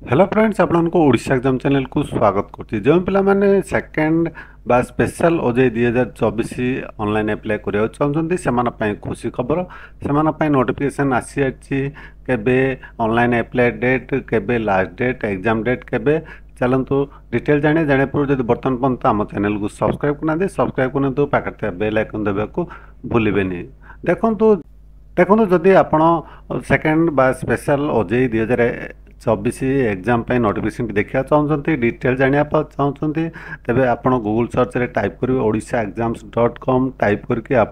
Hello friends आपको Odisha exam channel को स्वागत करती जो पिला माने सेकंड बा स्पेशल ओजे 2024 ऑनलाइन अप्लाई करियो चाहछन्ती सेमाना पय खुशी खबर सेमाना पय नोटिफिकेशन आसी अछि केबे ऑनलाइन अप्लाई डेट केबे लास्ट डेट एग्जाम डेट केबे चलंतु डिटेल जाने पूर्व जब बर्तमान पर्यंत आम चैनल को सब्सक्राइब करना सब्सक्राइब करना पाखे बेल आइकन देवा को भूलिबेनी देखंतु देखो जदि आपण सेकेंड बा स्पेशल ओजे 2024 एग्जाम पे नोटिफिकेशन देखा चाहते डिटेल जाना चाहते तेरे आप गूगल सर्च रे टाइप करेंगे odishaexams.com टाइप करके आप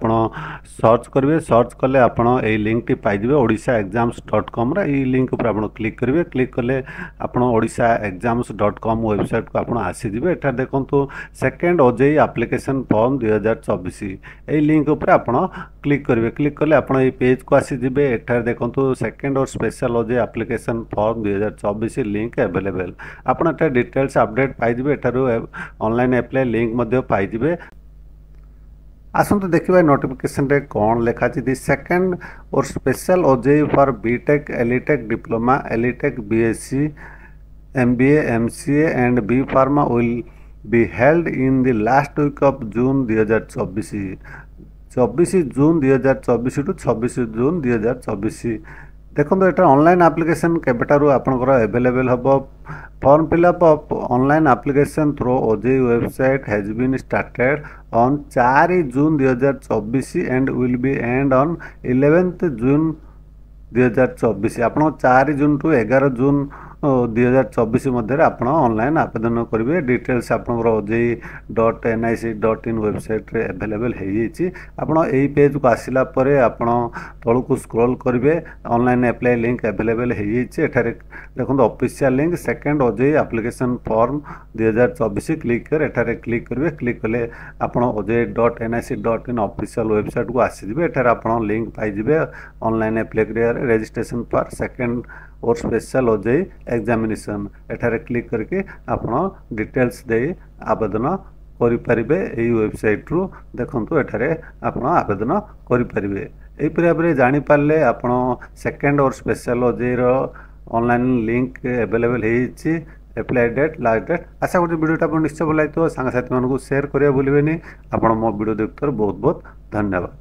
सर्च करेंगे सर्च कले आप लिंक टी पाइबे odishaexams.com रे लिंक पर आप क्लिक करेंगे क्लिक कले आप odishaexams.com वेबसाइट को आप आसीजे एठार देखो सेकेंड ओजे एप्लिकेशन फॉर्म 2024 यही लिंक पर आप क्लिक करेंगे क्लिक कले आप पेज को आसीजे एठार देखो सेकेंड और स्पेशल ओजे एप्लिकेशन फॉर्म 2024 लिंक अवेलेबल आपन एटा डिटेल्स अपडेट पाइबे एठारो ऑनलाइन अप्लाई लिंक मध्य पाइबे आसंतु देखिबा नोटिफिकेशन रे कोन लेखा छि दी सेकंड और special OJEE for BTech LE Tech diploma LE Tech BSc MBA MCA and B pharma will be held in the last week of June 2024 24 June 2024 to 26 June 2024 देखो ये ऑनलाइन एप्लिकेशन केबेटारू आपनकर अवेलेबल हम form fill up of online application through OJEE website has been started on 4 June 2024 and will be and on 11 जून 2024 आप 4 जून to 11 जून 2024 मध्य आप online आवेदन करेंगे details आपजे.nic.in website रे अवेलेबल हो पेज को आसला आप तल को स्क्रॉल करेंगे ऑनलाइन अप्लाई लिंक अवेलेबल हो देखो ऑफिशियल लिंक सेकेंड ओजे एप्लिकेशन फॉर्म 2024 क्लिक कर एठारे क्लिक करेंगे क्लिक कले आप oje.nic.in ऑफिशियल वेबसाइट को आसीजे एठारे आप लिंक पाइबे ऑनलाइन अप्लाई कर रजिस्ट्रेशन फॉर सेकेंड और स्पेशल ओजे एग्जामिनेशन एठारे क्लिक करके आपण डिटेल्स दे आवेदन करें यही वेबसाइट रू देखंतु एठारे आपण आवेदन करें यहीपरि भाव में जानीपारे आपण सेकेंड और स्पेशल ओजे ऑनलाइन लिंक अवेलेबल हो एप्लाई डेट लास्ट डेट आशा करूँ वीडियोटा आप निश्चय भल लगे सांग साथी मानक शेयर करिया भूलिबेनी आपण मो वीडियो देखुथार बहुत बहुत धन्यवाद।